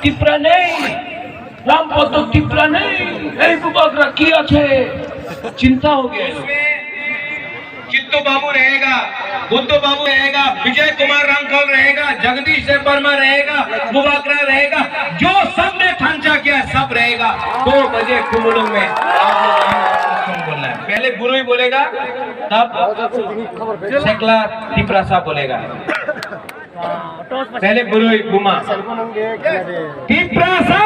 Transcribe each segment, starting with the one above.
টিপরা নেই, রামপদ টিপরা নেই, এই বুবাगरा की আছে चिंता हो गया। चित्तो बाबू रहेगा, बुद्धो बाबू रहेगा, विजय कुमार रामखल रहेगा, जगदीश वर्मा रहेगा, बुबागरा रहेगा, जो सबने ठांचा किया सब रहेगा। 2 बजे कुमलों में बोलना है। पहले गुरु ही बोलेगा, तब शेखला टिपरासा बोलेगा। पहले गुरु ही बुमा टिपरासा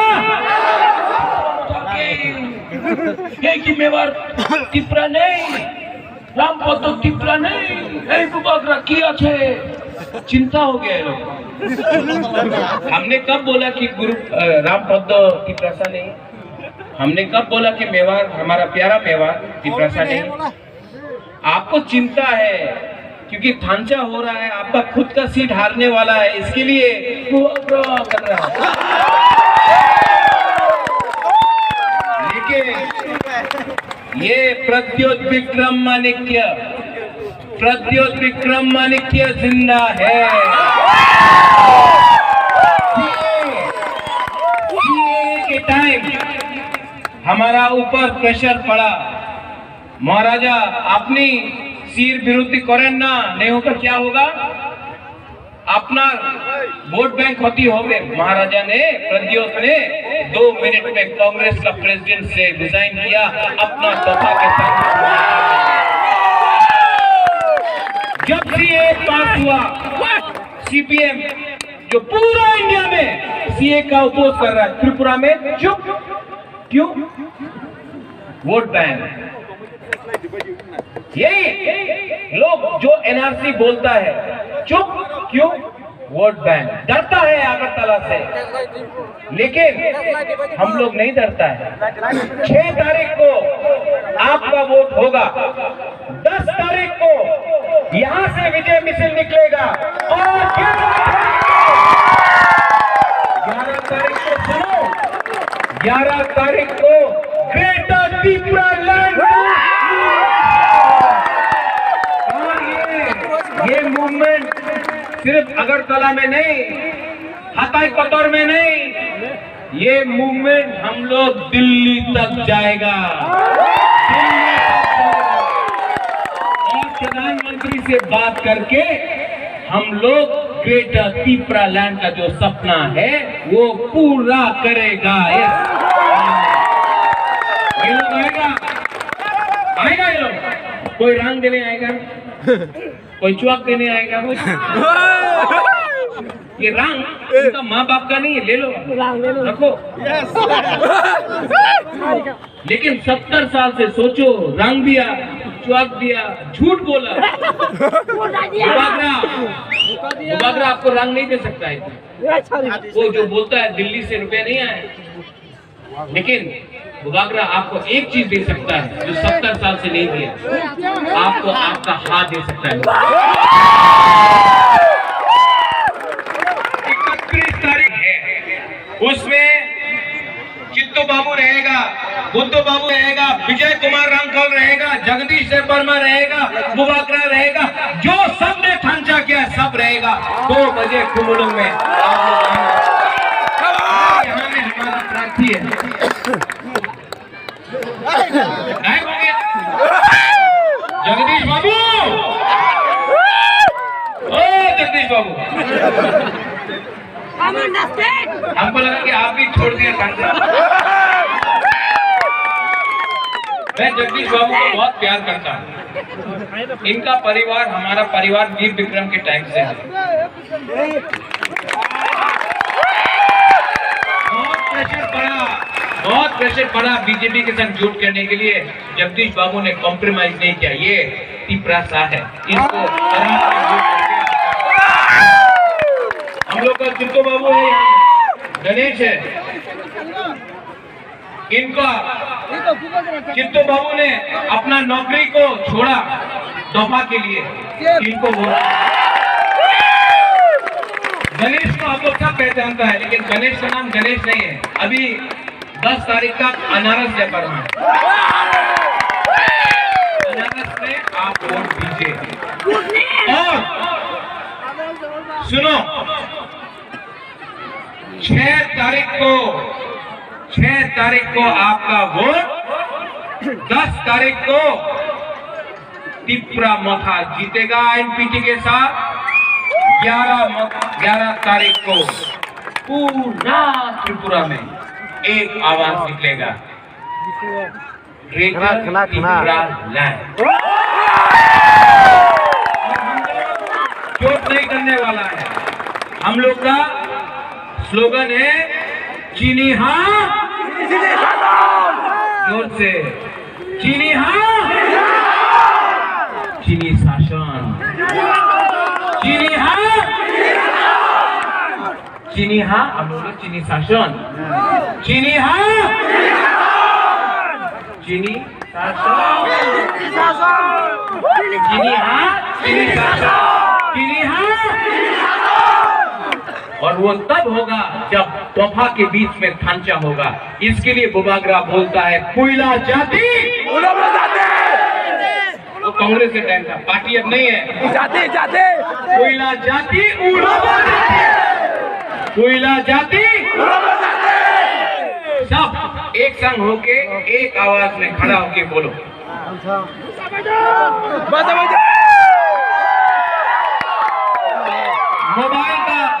টিপরা নেই, রামপদ টিপরা নেই, এই বুবাगरा की আছে चिंता हो गया। लोग हमने कब बोला कि गुरु रामपद टिपरासा नहीं? हमने कब बोला कि मेवाड़ हमारा प्यारा मेवाड़ टिपरासा नहीं? आपको चिंता है क्योंकि थांचा हो रहा है, आपका खुद का सीट हारने वाला है, इसके लिए बुबागरा कर रहा है। लेकिन ये प्रद्योत विक्रम माणिक्य जिंदा है। के टाइम हमारा ऊपर प्रेशर पड़ा, महाराजा अपनी सिर विरोधी करें ना, नहीं होकर क्या होगा? अपना वोट बैंक क्षति हो गए। महाराजा ने प्रद्योत ने 2 मिनट में कांग्रेस का प्रेसिडेंट से रिजाइन किया, अपना दफा के साथ। जब सीए पास हुआ, सीपीएम जो पूरा इंडिया में सीए का अपोज कर रहा है, त्रिपुरा में चुप क्यों? Vote bank. यही लोग जो एनआरसी बोलता है चुप क्यों? Vote bank. डरता है अगरतला से, लेकिन हम लोग नहीं डरता है। 6 तारीख को आपका वोट होगा, 10 तारीख को यहां से विजय मिছিল निकलेगा और 11 तारीख को सुनो, 11 तारीख को ग्रेटर त्रिपुरा लैंड ये मूवमेंट सिर्फ अगरतला में नहीं, हताई कतौर में नहीं, ये मूवमेंट हम लोग दिल्ली तक जाएगा। और प्रधानमंत्री से बात करके हम लोग ग्रेटर त्रिपुरा लैंड का जो सपना है वो पूरा करेगा। ये लोग आएगा ये लोग, कोई रंग देने आएगा, कोई चुआक देने आएगा। ये रंग उनका माँ बाप का नहीं है, ले लो रखो। लेकिन 70 साल से सोचो, रंग दिया, चुआक दिया, झूठ बोला। बुबागरा आपको रंग नहीं दे सकता है। वो जो बोलता है दिल्ली से रुपए नहीं आए, लेकिन बुबागरा आपको एक चीज दे सकता है जो 70 साल से नहीं दिया, आपको आपका हाथ दे सकता है। 31 तारीख है, उसमें चित्तो बाबू रहेगा, बुद्धो बाबू रहेगा, विजय कुमार रामखल रहेगा, जगदीश वर्मा रहेगा, बुबागरा रहेगा, जो सबने ठांचा किया सब रहेगा। 2 बजे कुमलों में यहाँ में हमारा प्रार्थी है। गायब हो गया जगदीश बाबू। ओ जगदीश बाबू, हमको लगा कि आप भी छोड़ दिया था। मैं जगदीश बाबू को बहुत प्यार करता हूँ। इनका परिवार हमारा परिवार वीर विक्रम के टाइम से है। बहुत प्रेशर पड़ा बीजेपी के साथ जुट करने के लिए। जगदीश बाबू ने कॉम्प्रोमाइज नहीं किया। ये टिपरासा है, इनको हम लोग का चित्तो बाबू है, यहाँ गणेश है, इनका चित्तो बाबू ने अपना नौकरी को छोड़ा दफा के लिए, इनको वोट। गणेश को आप लोग सब पहचानता है, लेकिन गणेश का नाम गणेश नहीं है। अभी 10 तारीख का अनारस जय वर्मा, अनारस में आप वोट दीजिए। और सुनो, 6 तारीख को आपका वोट, 10 तारीख को तिप्रा मथा जीतेगा एनपीटी के साथ। 11 तारीख को पूरा त्रिपुरा में एक आवाज निकलेगा, त्रिपुरा लैंड। चोट नहीं करने वाला है। हम लोग का स्लोगन है चीनी हाँ, जोर से चीनी हाँ, चीनी शासन, चीनी हाँ, चीनी हाँ, हम लोग चीनी शासन, चीनी हाँ, चीनी शासन, चीनी हाँ, चीनी शासन, चीनी हाँ। और वो तब होगा जब तोहफा के बीच में खांचा होगा। इसके लिए बुबागरा बोलता है कोयला जाति, वो कांग्रेस के टाइम था, पार्टी अब नहीं है। जाते जाते कोयला जाति कोयला जाति, सब एक संग होके एक आवाज में खड़ा होके बोलो।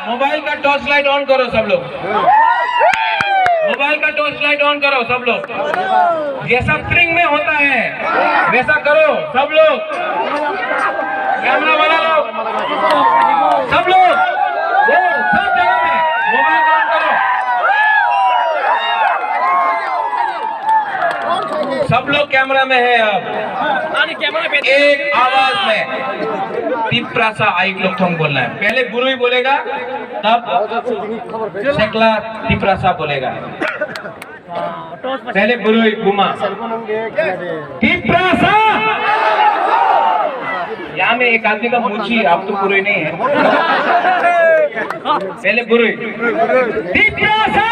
मोबाइल का टॉर्च लाइट ऑन करो सब लोग, मोबाइल का टॉर्च लाइट ऑन करो सब लोग। जैसा स्प्रिंग में होता है वैसा करो सब लोग, कैमरा वाला लोग, सब लोग, सब जगह में मोबाइल ऑन करो। सब लोग कैमरा में है। अब एक आवाज में तिप्रासा आइक लोग थोंग बोलना है। पहले गुरु ही बोलेगा, तब सेकला तिप्रासा बोलेगा। पहले गुरु ही घुमा तिप्रासा। यहाँ में एक आदमी का मूछी, आप तो गुरु ही नहीं है। पहले गुरु तिप्रासा,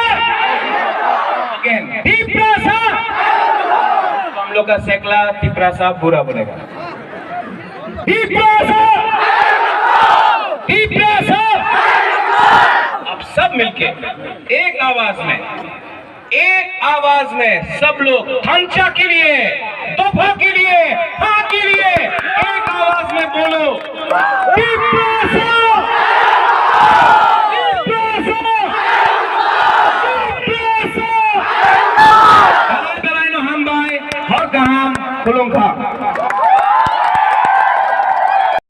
तिप्रासा। हम लोग का सेकला तिप्रासा बुरा बोलेगा। अब सब मिलके एक आवाज में सब लोग खांचा के लिए, तोहफा के लिए, हाँ के लिए एक आवाज में बोलो।